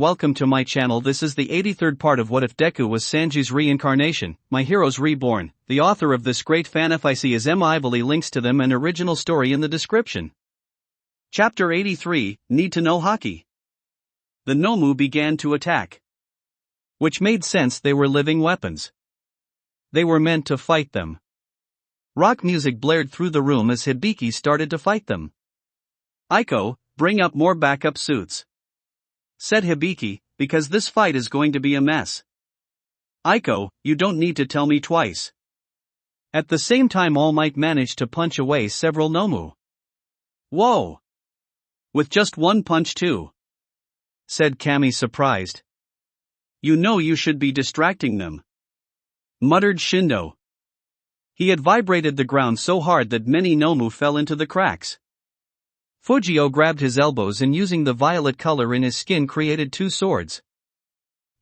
Welcome to my channel. This is the 83rd part of What If Deku Was Sanji's Reincarnation, My Heroes Reborn. The author of this great fanfic is Ivily. Links to them and original story in the description. Chapter 83, Need to Know Haki. The Nomu began to attack. Which made sense, they were living weapons. They were meant to fight them. Rock music blared through the room as Hibiki started to fight them. Aiko, bring up more backup suits, said Hibiki, because this fight is going to be a mess. Aiko, you don't need to tell me twice. At the same time, All Might managed to punch away several Nomu. Whoa! With just one punch too, said Kami, surprised. You know you should be distracting them, muttered Shindo. He had vibrated the ground so hard that many Nomu fell into the cracks. Fujio grabbed his elbows and, using the violet color in his skin, created two swords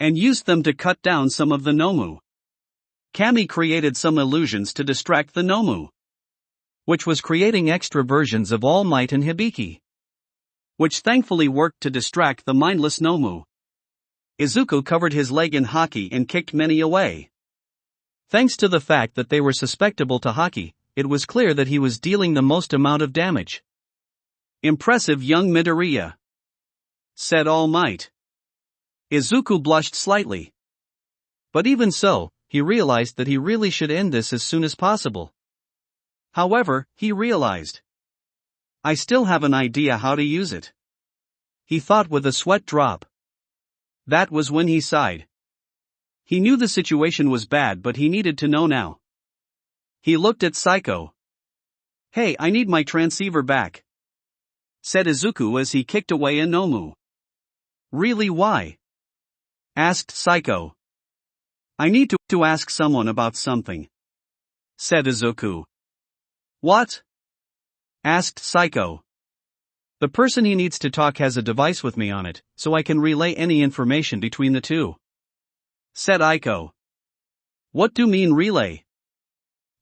and used them to cut down some of the Nomu. Kami created some illusions to distract the Nomu, which was creating extra versions of All Might and Hibiki, which thankfully worked to distract the mindless Nomu. Izuku covered his leg in Haki and kicked many away. Thanks to the fact that they were susceptible to Haki, it was clear that he was dealing the most amount of damage. Impressive, young Midoriya, said All Might. Izuku blushed slightly. But even so, he realized that he really should end this as soon as possible. However, he realized, I still have an idea how to use it, he thought with a sweat drop. That was when he sighed. He knew the situation was bad, but he needed to know now. He looked at Psycho. Hey, I need my transceiver back, said Izuku as he kicked away a Nomu. Really, why? Asked Psycho. I need to ask someone about something, said Izuku. What? Asked Psycho. The person he needs to talk has a device with me on it, so I can relay any information between the two, said Aiko. What do you mean relay?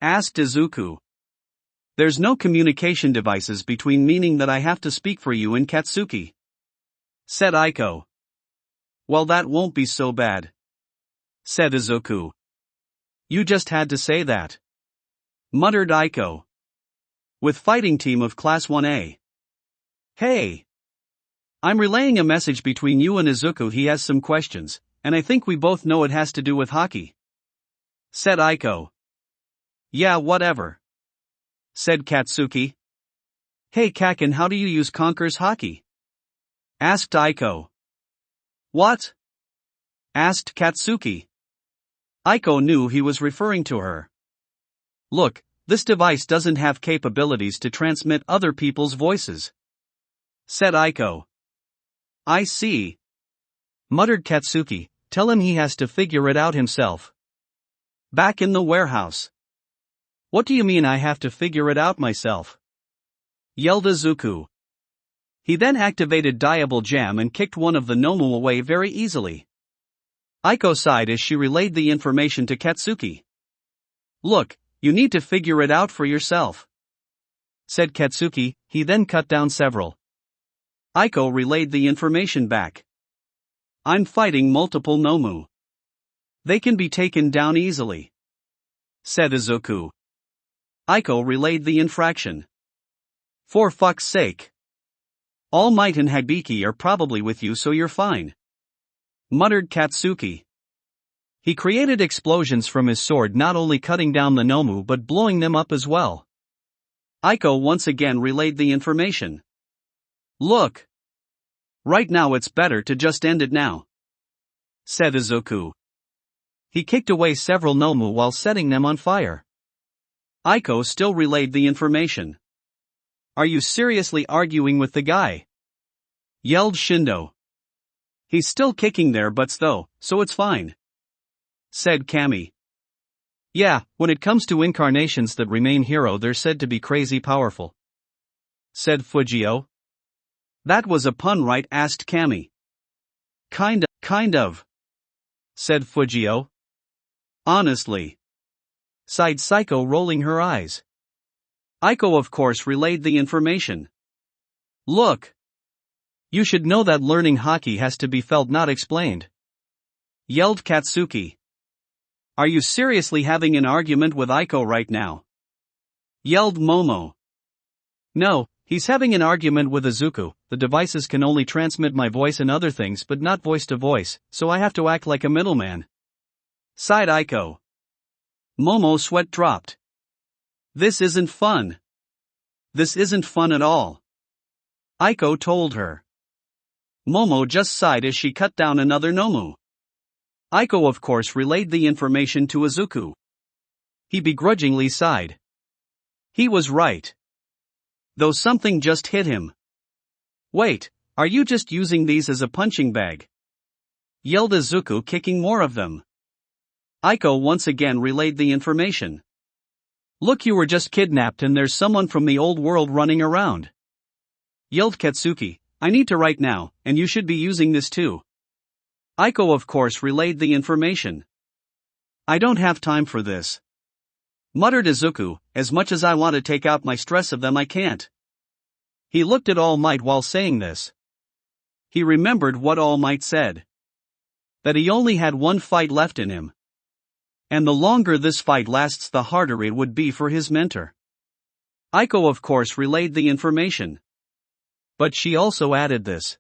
Asked Izuku. There's no communication devices between, meaning that I have to speak for you and Katsuki, said Aiko. Well, that won't be so bad, said Izuku. You just had to say that, muttered Aiko. With fighting team of Class 1A. Hey! I'm relaying a message between you and Izuku. He has some questions, and I think we both know it has to do with Haki, said Aiko. Yeah, whatever, said Katsuki. Hey Kaken, how do you use Conqueror's Haki? Asked Aiko. What? Asked Katsuki. Aiko knew he was referring to her. Look, this device doesn't have capabilities to transmit other people's voices, said Aiko. I see, muttered Katsuki. Tell him he has to figure it out himself. Back in the warehouse. What do you mean I have to figure it out myself? Yelled Izuku. He then activated Diable Jam and kicked one of the Nomu away very easily. Aiko sighed as she relayed the information to Katsuki. Look, you need to figure it out for yourself, said Katsuki. He then cut down several. Aiko relayed the information back. I'm fighting multiple Nomu. They can be taken down easily, said Izuku. Aiko relayed the infraction. For fuck's sake. All Might and Hibiki are probably with you, so you're fine, muttered Katsuki. He created explosions from his sword, not only cutting down the Nomu but blowing them up as well. Aiko once again relayed the information. Look. Right now it's better to just end it now, said Izuku. He kicked away several Nomu while setting them on fire. Aiko still relayed the information. Are you seriously arguing with the guy? Yelled Shindo. He's still kicking their butts though, so it's fine, said Kami. Yeah, when it comes to incarnations that remain hero, they're said to be crazy powerful, said Fujio. That was a pun, right? Asked Kami. Kind of, said Fujio. Honestly, sighed Psycho, rolling her eyes. Aiko of course relayed the information. Look. You should know that learning Haki has to be felt, not explained. Yelled Katsuki. Are you seriously having an argument with Aiko right now? Yelled Momo. No, he's having an argument with Izuku. The devices can only transmit my voice and other things but not voice to voice, so I have to act like a middleman. Sighed Aiko. Momo sweat dropped. This isn't fun. This isn't fun at all. Aiko told her. Momo just sighed as she cut down another Nomu. Aiko of course relayed the information to Izuku. He begrudgingly sighed. He was right. Though something just hit him. Wait, are you just using these as a punching bag? Yelled Izuku, kicking more of them. Aiko once again relayed the information. Look, you were just kidnapped and there's someone from the old world running around. Yelled Katsuki, I need to write now, and you should be using this too. Aiko of course relayed the information. I don't have time for this. Muttered Izuku, as much as I want to take out my stress of them I can't. He looked at All Might while saying this. He remembered what All Might said. That he only had one fight left in him. And the longer this fight lasts the harder it would be for his mentor. Aiko of course relayed the information. But she also added this.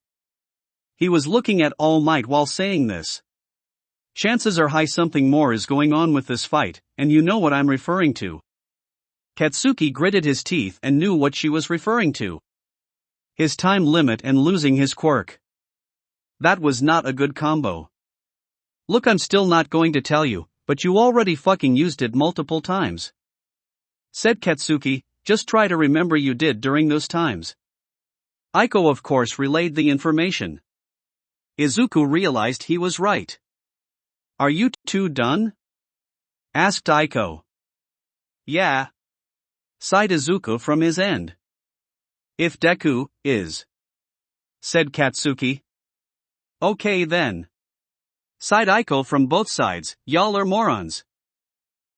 He was looking at All Might while saying this. Chances are high something more is going on with this fight, and you know what I'm referring to. Katsuki gritted his teeth and knew what she was referring to. His time limit and losing his quirk. That was not a good combo. Look, I'm still not going to tell you, but you already fucking used it multiple times. Said Katsuki, just try to remember you did during those times. Aiko of course relayed the information. Izuku realized he was right. Are you two done? Asked Aiko. Yeah. Sighed Izuku from his end. If Deku is. Said Katsuki. Okay then. Sighed Aiko from both sides, y'all are morons.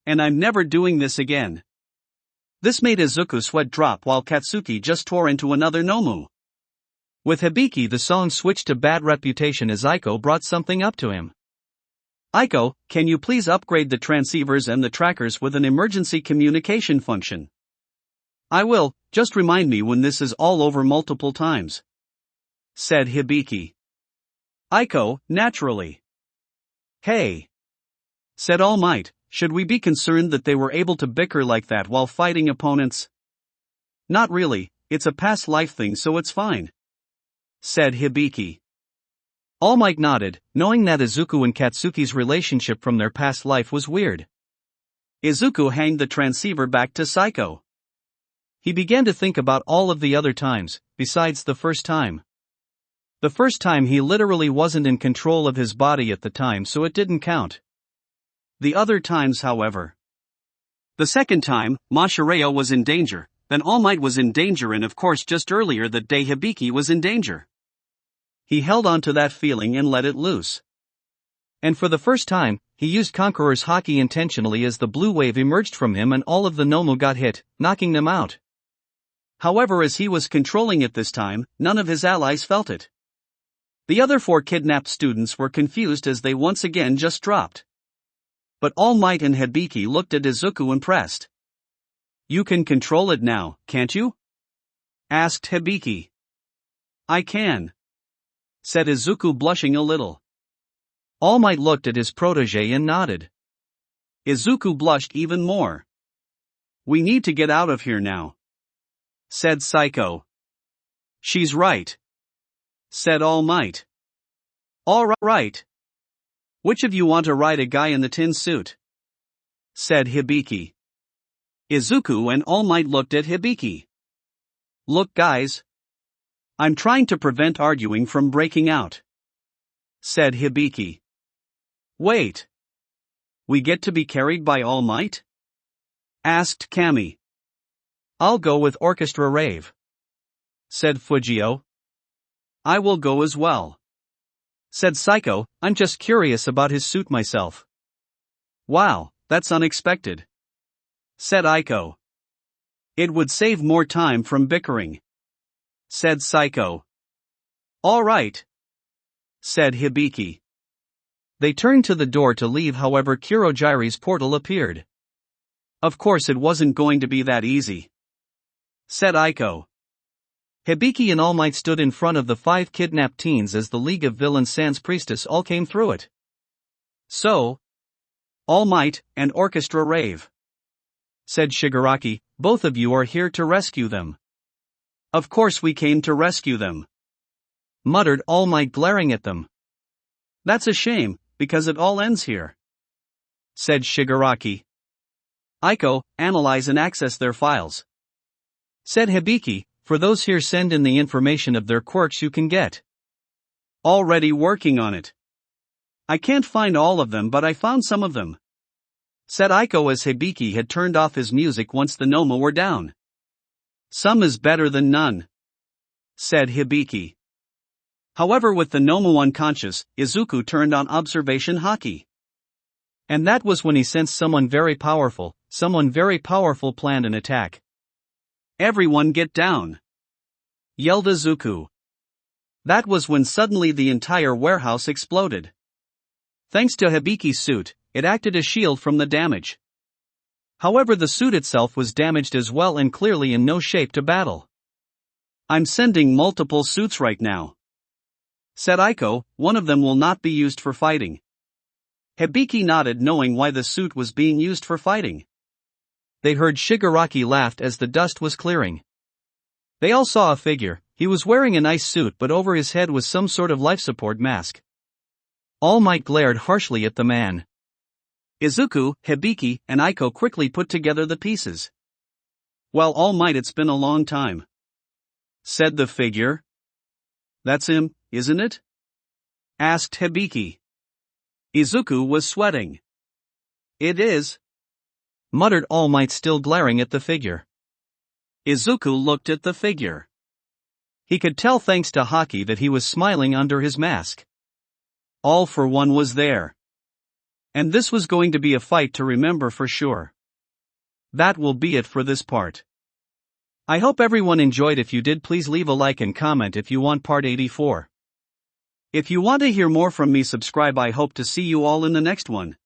And I'm never doing this again. This made Izuku sweat drop while Katsuki just tore into another Nomu. With Hibiki the song switched to bad reputation as Aiko brought something up to him. Aiko, can you please upgrade the transceivers and the trackers with an emergency communication function? I will, just remind me when this is all over multiple times. Said Hibiki. Aiko, naturally. Hey. Said All Might, should we be concerned that they were able to bicker like that while fighting opponents? Not really, it's a past life thing so it's fine. Said Hibiki. All Might nodded, knowing that Izuku and Katsuki's relationship from their past life was weird. Izuku hanged the transceiver back to Psycho. He began to think about all of the other times, besides the first time. The first time he literally wasn't in control of his body at the time so it didn't count. The other times however. The second time, Mashireo was in danger, then All Might was in danger and of course just earlier that day Hibiki was in danger. He held on to that feeling and let it loose. And for the first time, he used Conqueror's Haki intentionally as the blue wave emerged from him and all of the Nomu got hit, knocking them out. However, as he was controlling it this time, none of his allies felt it. The other 4 kidnapped students were confused as they once again just dropped. But All Might and Hibiki looked at Izuku impressed. You can control it now, can't you? Asked Hibiki. I can. Said Izuku blushing a little. All Might looked at his protege and nodded. Izuku blushed even more. We need to get out of here now. Said Psycho. She's right. Said All Might. All right. Which of you want to ride a guy in the tin suit? Said Hibiki. Izuku and All Might looked at Hibiki. Look guys. I'm trying to prevent arguing from breaking out. Said Hibiki. Wait. We get to be carried by All Might? Asked Kami. I'll go with Orchestra Rave. Said Fujio. I will go as well. Said Psycho, I'm just curious about his suit myself. Wow, that's unexpected. Said Aiko. It would save more time from bickering. Said Psycho. All right, said Hibiki. They turned to the door to leave, however Kurogiri's portal appeared. Of course it wasn't going to be that easy, said Aiko. Hibiki and All Might stood in front of the 5 kidnapped teens as the League of Villains Sans Priestess all came through it. So, All Might and Orchestra Rave, said Shigaraki, both of you are here to rescue them. Of course we came to rescue them, muttered All Might, glaring at them. That's a shame, because it all ends here, said Shigaraki. Aiko, analyze and access their files, said Hibiki. For those here, send in the information of their quirks you can get. Already working on it. I can't find all of them, but I found some of them, said Aiko as Hibiki had turned off his music once the Nomu were down. Some is better than none, said Hibiki. However, with the Nomu unconscious, Izuku turned on observation Haki. And that was when he sensed someone very powerful planned an attack. Everyone get down, yelled Izuku. That was when suddenly the entire warehouse exploded. Thanks to Hibiki's suit, it acted as shield from the damage. However, the suit itself was damaged as well and clearly in no shape to battle. I'm sending multiple suits right now, said Aiko. One of them will not be used for fighting. Hibiki nodded, knowing why the suit was being used for fighting. They heard Shigaraki laughed as the dust was clearing. They all saw a figure. He was wearing a nice suit, but over his head was some sort of life support mask. All Might glared harshly at the man. Izuku, Hibiki, and Aiko quickly put together the pieces. Well, All Might, it's been a long time, said the figure. That's him, isn't it? Asked Hibiki. Izuku was sweating. It is, muttered All Might, still glaring at the figure. Izuku looked at the figure. He could tell thanks to Haki that he was smiling under his mask. All for One was there. And this was going to be a fight to remember for sure. That will be it for this part. I hope everyone enjoyed. If you did, please leave a like and comment if you want part 84. If you want to hear more from me, subscribe. I hope to see you all in the next one.